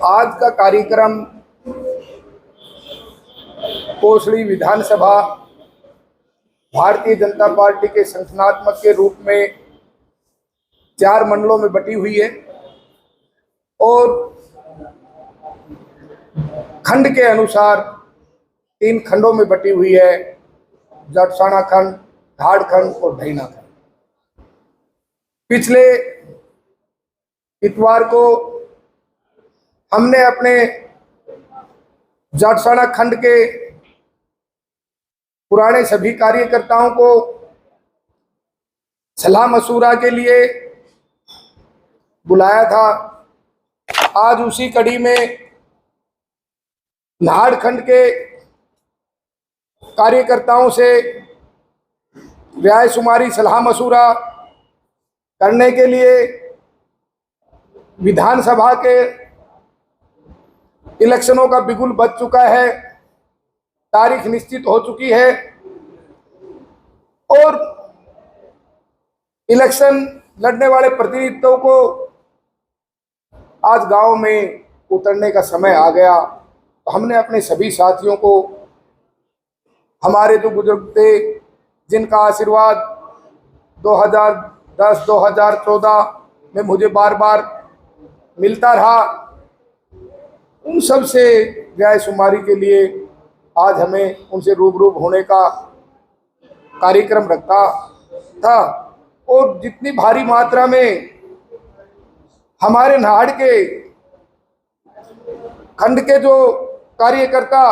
आज का कार्यक्रम कोसली विधानसभा भारतीय जनता पार्टी के संगठनात्मक के रूप में 4 मंडलों में बटी हुई है और खंड के अनुसार 3 खंडों में बटी हुई है। जटसाना खंड, धाड़ खंड और ढैना खंड। पिछले इतवार को हमने अपने जटसाना खंड के पुराने सभी कार्यकर्ताओं को सलाह मशूरा के लिए बुलाया था। आज उसी कड़ी में नाहड़ खंड के कार्यकर्ताओं से रायशुमारी सलाह मशूरा करने के लिए विधानसभा के इलेक्शनों का बिगुल बज चुका है। तारीख निश्चित हो चुकी है और इलेक्शन लड़ने वाले प्रतिनिधियों को आज गांव में उतरने का समय आ गया। तो हमने अपने सभी साथियों को, हमारे जो बुजुर्ग थे जिनका आशीर्वाद 2010-2014 में मुझे बार बार मिलता रहा, उन सब से रायशुमारी के लिए आज हमें उनसे रूबरू होने का कार्यक्रम रखा था। और जितनी भारी मात्रा में हमारे नाहड़ के खंड के जो कार्यकर्ता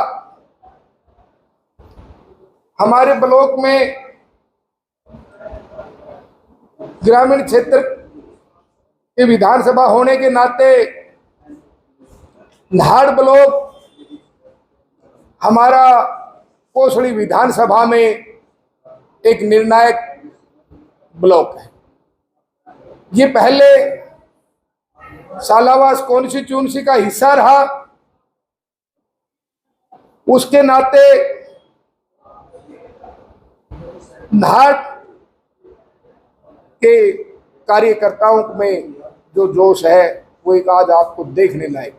हमारे ब्लॉक में ग्रामीण क्षेत्र के विधानसभा होने के नाते नाहड़ ब्लॉक हमारा कोसली विधानसभा में एक निर्णायक ब्लॉक है। ये पहले सालावास कॉन्स्टिट्यूंसी का हिस्सा रहा, उसके नाते नाहड़ के कार्यकर्ताओं में जो जोश है वो एक आज आपको देखने लायक।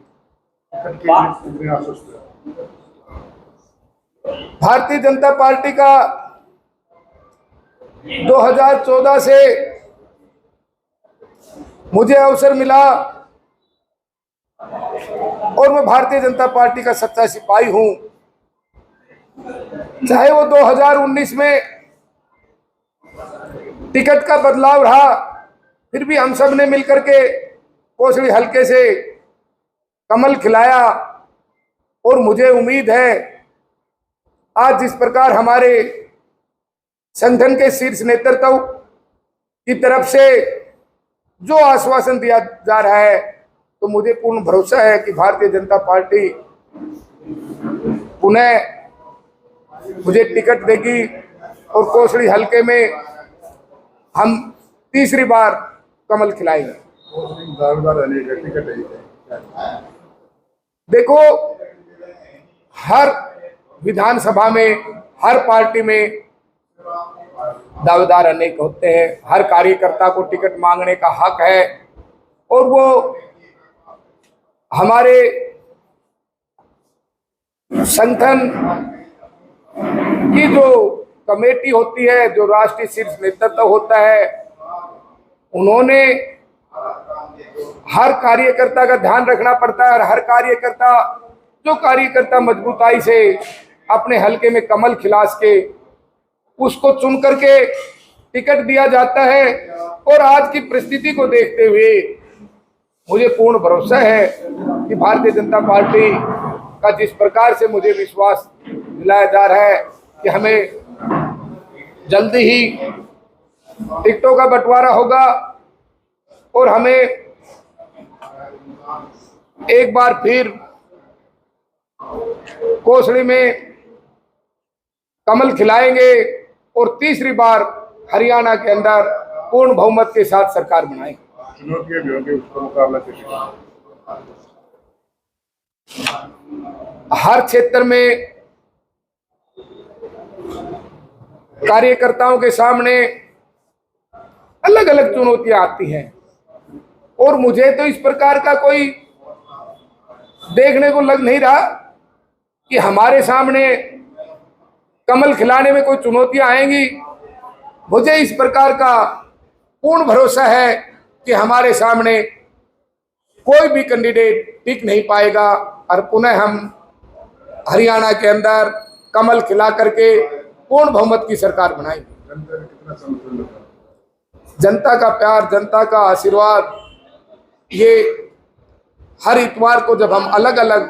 भारतीय जनता पार्टी का 2014 से मुझे अवसर मिला और मैं भारतीय जनता पार्टी का सच्चा सिपाही हूं। चाहे वो 2019 में टिकट का बदलाव रहा, फिर भी हम सब ने मिलकर के कोसली हल्के से कमल खिलाया और मुझे उम्मीद है आज जिस प्रकार हमारे संगठन के शीर्ष नेतृत्व की तरफ से जो आश्वासन दिया जा रहा है, तो मुझे पूर्ण भरोसा है कि भारतीय जनता पार्टी पुनः मुझे टिकट देगी और कोसली हल्के में हम तीसरी बार कमल खिलाएंगे। देखो, हर विधानसभा में, हर पार्टी में दावेदार अनेक होते हैं। हर कार्यकर्ता को टिकट मांगने का हक है और वो हमारे संगठन की जो कमेटी होती है, जो राष्ट्रीय शीर्ष नेतृत्व होता है, उन्होंने हर कार्यकर्ता का ध्यान रखना पड़ता है और हर कार्यकर्ता, जो कार्यकर्ता मजबूताई से अपने हलके में कमल खिला के उसको चुन करके टिकट दिया जाता है। और आज की परिस्थिति को देखते हुए मुझे पूर्ण भरोसा है कि भारतीय जनता पार्टी का जिस प्रकार से मुझे विश्वास दिलाया जा रहा है कि हमें जल्दी ही टिकटों का बंटवारा होगा और हमें एक बार फिर कोसली में कमल खिलाएंगे और तीसरी बार हरियाणा के अंदर पूर्ण बहुमत के साथ सरकार बनाएंगे। चुनौतियां भी होंगी, उसका मुकाबला कैसे? हर क्षेत्र में कार्यकर्ताओं के सामने अलग अलग चुनौतियां आती हैं और मुझे तो इस प्रकार का कोई देखने को लग नहीं रहा कि हमारे सामने कमल खिलाने में कोई चुनौतियां आएंगी। मुझे इस प्रकार का पूर्ण भरोसा है कि हमारे सामने कोई भी कैंडिडेट टिक नहीं पाएगा और पुनः हम हरियाणा के अंदर कमल खिला करके पूर्ण बहुमत की सरकार बनाएंगे। जनता ने कितना समर्थन मिला? जनता का प्यार, जनता का आशीर्वाद, ये हर इतवार को जब हम अलग अलग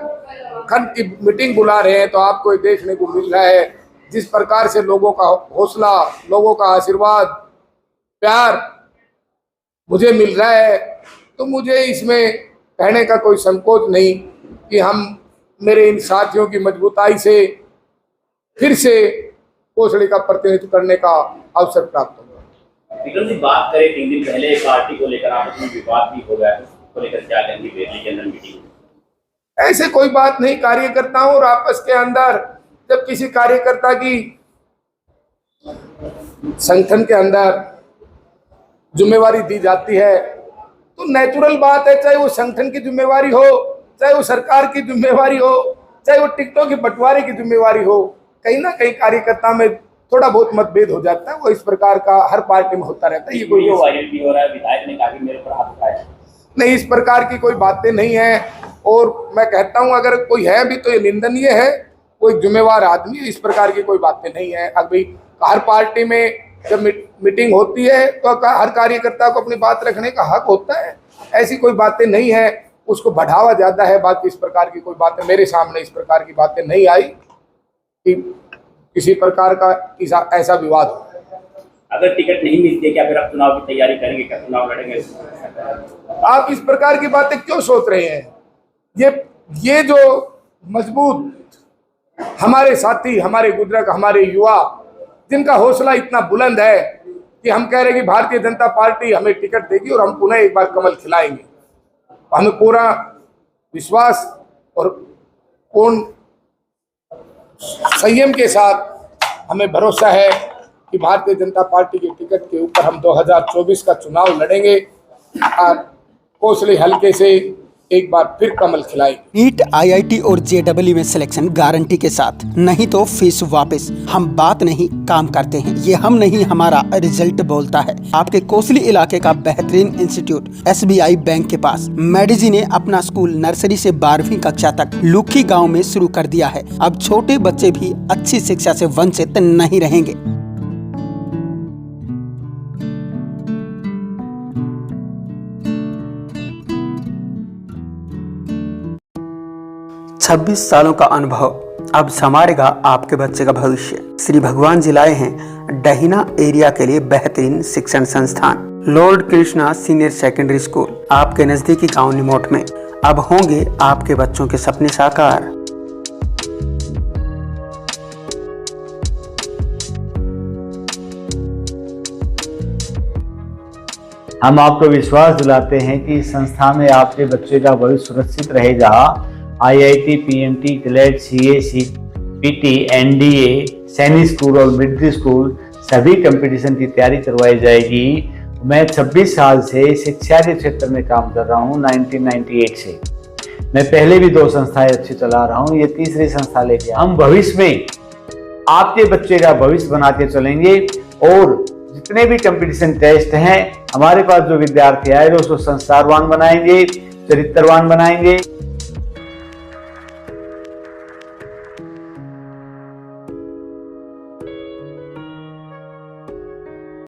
खंड की मीटिंग बुला रहे हैं तो आपको ये देखने को मिल रहा है जिस प्रकार से लोगों का हौसला, लोगों का आशीर्वाद, प्यार मुझे मिल रहा है। तो मुझे इसमें कहने का कोई संकोच नहीं कि हम मेरे इन साथियों की मजबूताई से फिर से कोसली का प्रतिनिधित्व करने का अवसर प्राप्त होगा। विक्रम जी, बात करें 3 दिन पहले पार्टी को लेकर आपस में विवाद भी हो गया है, उसको लेकर क्या कहेंगे बेरली के अंदर मीटिंग में? ऐसे कोई बात नहीं। कार्यकर्ताओं और आपस के अंदर जब किसी कार्यकर्ता की संगठन के अंदर जिम्मेवारी दी जाती है तो नेचुरल बात है, चाहे वो संगठन की जिम्मेवारी हो, चाहे वो सरकार की जिम्मेवारी हो, चाहे वो टिकटों के बंटवारे की जिम्मेवारी हो, कहीं ना कहीं कार्यकर्ता में थोड़ा बहुत मतभेद हो जाता है। वो इस प्रकार का हर पार्टी में होता रहता है। ये कोई वायरल भी हो रहा है, विधायक ने कहा कि मेरे ऊपर हाथ उठाया नहीं, इस प्रकार की कोई बातें नहीं है। और मैं कहता हूं अगर कोई है भी तो ये निंदनीय है। कोई जिम्मेवार आदमी है, इस प्रकार की कोई बातें नहीं है। अभी हर पार्टी में जब मीटिंग होती है तो हर कार्यकर्ता को अपनी बात रखने का हक होता है। ऐसी कोई बातें नहीं है, उसको बढ़ावा ज्यादा है। बाकी इस प्रकार की कोई बातें मेरे सामने, इस प्रकार की बातें नहीं आई कि किसी प्रकार का ऐसा विवाद हो। अगर टिकट नहीं मिलती है क्या फिर आप चुनाव की तैयारी करेंगे? क्या चुनाव लड़ेंगे? आप इस प्रकार की बातें क्यों सोच रहे हैं? ये जो मजबूत हमारे साथी, हमारे बुजुर्ग, हमारे युवा जिनका हौसला इतना बुलंद है कि हम कह रहे हैं कि भारतीय जनता पार्टी हमें टिकट देगी और हम पुनः एक बार कमल खिलाएंगे। हमें पूरा विश्वास और पूर्ण संयम के साथ हमें भरोसा है कि भारतीय जनता पार्टी के टिकट के ऊपर हम 2024 का चुनाव लड़ेंगे और कोसली हल्के से एक बार फिर कमल खिलाएंगे। नीट, IIT और JEE में सिलेक्शन गारंटी के साथ, नहीं तो फीस वापस। हम बात नहीं काम करते हैं, ये हम नहीं हमारा रिजल्ट बोलता है। आपके कोसली इलाके का बेहतरीन इंस्टीट्यूट SBI बैंक के पास मेडिजी ने अपना स्कूल नर्सरी से 12वीं कक्षा तक लुखी गाँव में शुरू कर दिया है। अब छोटे बच्चे भी अच्छी शिक्षा से वंचित नहीं रहेंगे। 26 सालों का अनुभव अब संवारेगा आपके बच्चे का भविष्य। श्री भगवान जी लाए हैं डहीना एरिया के लिए बेहतरीन शिक्षण संस्थान Lord Krishna senior secondary school आपके नजदीकी गांव निमोट में। अब होंगे आपके बच्चों के सपने साकार। हम आपको विश्वास दिलाते हैं कि इस संस्था में आपके बच्चे का भविष्य सुरक्षित रहेगा। IIT, PMT, क्लेट, CA, CPT, NDA, Sainik school और मिलिट्री स्कूल सभी कंपटीशन की तैयारी करवाई जाएगी। मैं 26 साल से शिक्षा के क्षेत्र में काम कर रहा हूँ, 1998 से। मैं पहले भी 2 संस्थाएं अच्छी चला रहा हूँ, ये तीसरी संस्था लेके हम भविष्य में आपके बच्चे का भविष्य बनाते चलेंगे। और जितने भी कंपटीशन टेस्ट हैं, हमारे पास जो विद्यार्थी आए उसको संस्कारवान बनाएंगे, चरित्रवान बनाएंगे।